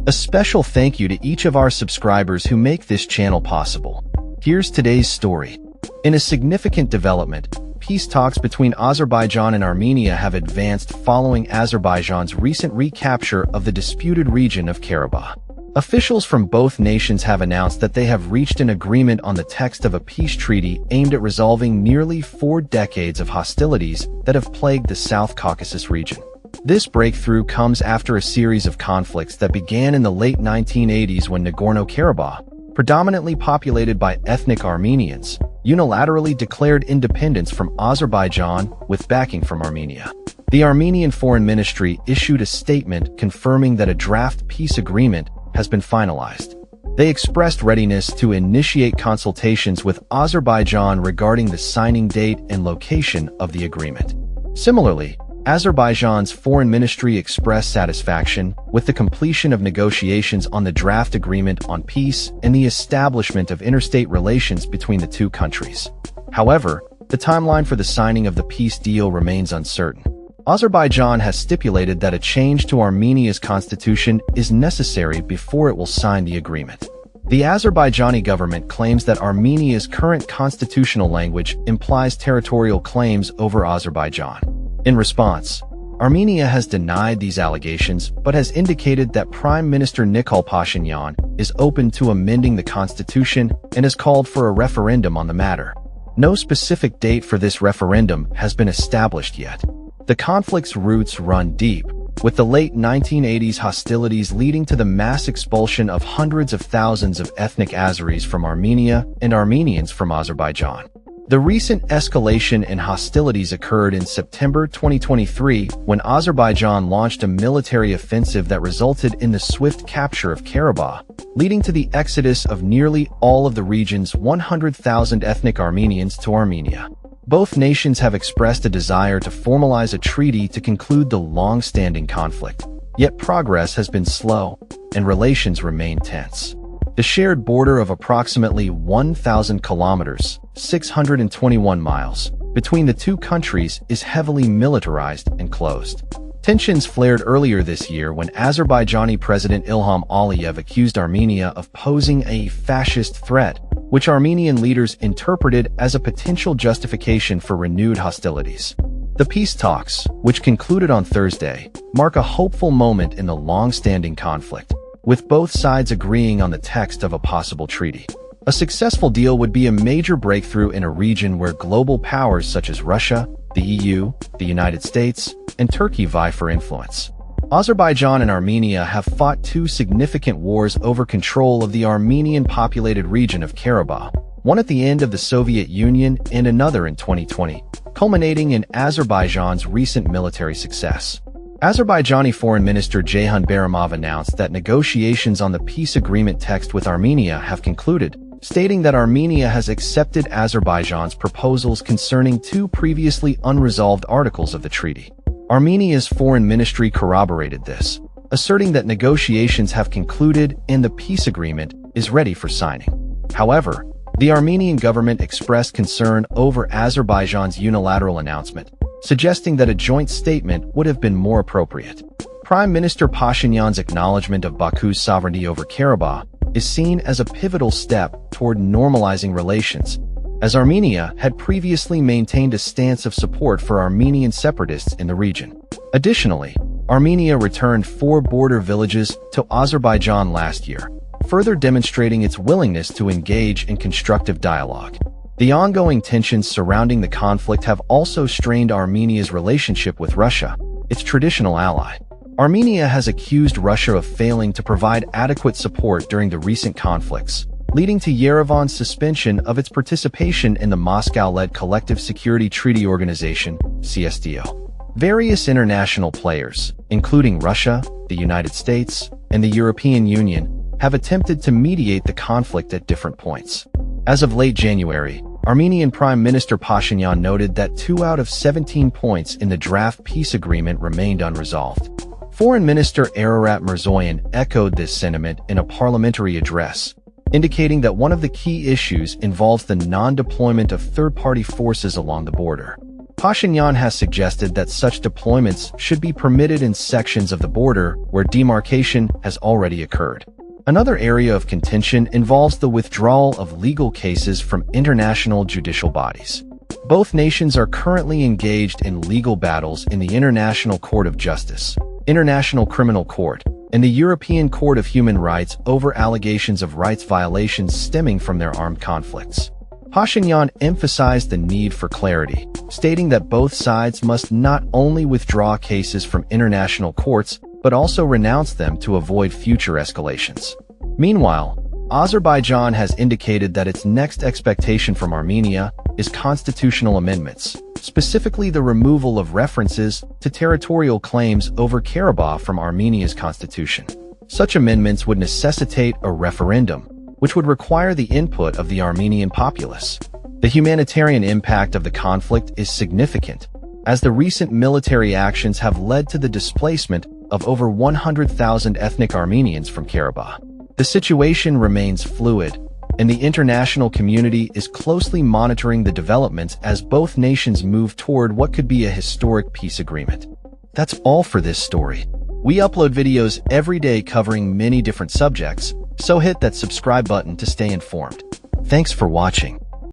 A special thank you to each of our subscribers who make this channel possible. Here's today's story. In a significant development, peace talks between Azerbaijan and Armenia have advanced following Azerbaijan's recent recapture of the disputed region of Karabakh. Officials from both nations have announced that they have reached an agreement on the text of a peace treaty aimed at resolving nearly 4 decades of hostilities that have plagued the South Caucasus region. This breakthrough comes after a series of conflicts that began in the late 1980s when Nagorno-Karabakh, predominantly populated by ethnic Armenians, unilaterally declared independence from Azerbaijan with backing from Armenia. The Armenian Foreign Ministry issued a statement confirming that a draft peace agreement has been finalized. They expressed readiness to initiate consultations with Azerbaijan regarding the signing date and location of the agreement. Similarly, Azerbaijan's foreign ministry expressed satisfaction with the completion of negotiations on the draft agreement on peace and the establishment of interstate relations between the two countries. However, the timeline for the signing of the peace deal remains uncertain. Azerbaijan has stipulated that a change to Armenia's constitution is necessary before it will sign the agreement. The Azerbaijani government claims that Armenia's current constitutional language implies territorial claims over Azerbaijan. In response, Armenia has denied these allegations but has indicated that Prime Minister Nikol Pashinyan is open to amending the constitution and has called for a referendum on the matter. No specific date for this referendum has been established yet. The conflict's roots run deep, with the late 1980s hostilities leading to the mass expulsion of hundreds of thousands of ethnic Azeris from Armenia and Armenians from Azerbaijan. The recent escalation in hostilities occurred in September 2023 when Azerbaijan launched a military offensive that resulted in the swift capture of Karabakh, leading to the exodus of nearly all of the region's 100,000 ethnic Armenians to Armenia. Both nations have expressed a desire to formalize a treaty to conclude the long-standing conflict, yet progress has been slow and relations remain tense. The shared border of approximately 1,000 kilometers, 621 miles, between the two countries is heavily militarized and closed. Tensions flared earlier this year when Azerbaijani President Ilham Aliyev accused Armenia of posing a fascist threat, which Armenian leaders interpreted as a potential justification for renewed hostilities. The peace talks, which concluded on Thursday, mark a hopeful moment in the long-standing conflict, with both sides agreeing on the text of a possible treaty. A successful deal would be a major breakthrough in a region where global powers such as Russia, the EU, the United States, and Turkey vie for influence. Azerbaijan and Armenia have fought 2 significant wars over control of the Armenian-populated region of Karabakh, one at the end of the Soviet Union and another in 2020, culminating in Azerbaijan's recent military success. Azerbaijani Foreign Minister Ceyhun Bayramov announced that negotiations on the peace agreement text with Armenia have concluded, stating that Armenia has accepted Azerbaijan's proposals concerning 2 previously unresolved articles of the treaty. Armenia's foreign ministry corroborated this, asserting that negotiations have concluded and the peace agreement is ready for signing. However, the Armenian government expressed concern over Azerbaijan's unilateral announcement, suggesting that a joint statement would have been more appropriate. Prime Minister Pashinyan's acknowledgement of Baku's sovereignty over Karabakh is seen as a pivotal step toward normalizing relations, as Armenia had previously maintained a stance of support for Armenian separatists in the region. Additionally, Armenia returned 4 border villages to Azerbaijan last year, further demonstrating its willingness to engage in constructive dialogue. The ongoing tensions surrounding the conflict have also strained Armenia's relationship with Russia, its traditional ally. Armenia has accused Russia of failing to provide adequate support during the recent conflicts, leading to Yerevan's suspension of its participation in the Moscow-led Collective Security Treaty Organization, CSTO. Various international players, including Russia, the United States, and the European Union, have attempted to mediate the conflict at different points. As of late January, Armenian Prime Minister Pashinyan noted that 2 out of 17 points in the draft peace agreement remained unresolved. Foreign Minister Ararat Mirzoyan echoed this sentiment in a parliamentary address, indicating that one of the key issues involves the non-deployment of third-party forces along the border. Pashinyan has suggested that such deployments should be permitted in sections of the border where demarcation has already occurred. Another area of contention involves the withdrawal of legal cases from international judicial bodies. Both nations are currently engaged in legal battles in the International Court of Justice, International Criminal Court, and the European Court of Human Rights over allegations of rights violations stemming from their armed conflicts. Pashinyan emphasized the need for clarity, stating that both sides must not only withdraw cases from international courts, but also renounce them to avoid future escalations. Meanwhile, Azerbaijan has indicated that its next expectation from Armenia is constitutional amendments, specifically the removal of references to territorial claims over Karabakh from Armenia's constitution. Such amendments would necessitate a referendum, which would require the input of the Armenian populace. The humanitarian impact of the conflict is significant, as the recent military actions have led to the displacement of over 100,000 ethnic Armenians from Karabakh. The situation remains fluid, and the international community is closely monitoring the developments as both nations move toward what could be a historic peace agreement. That's all for this story. We upload videos every day covering many different subjects, so hit that subscribe button to stay informed. Thanks for watching.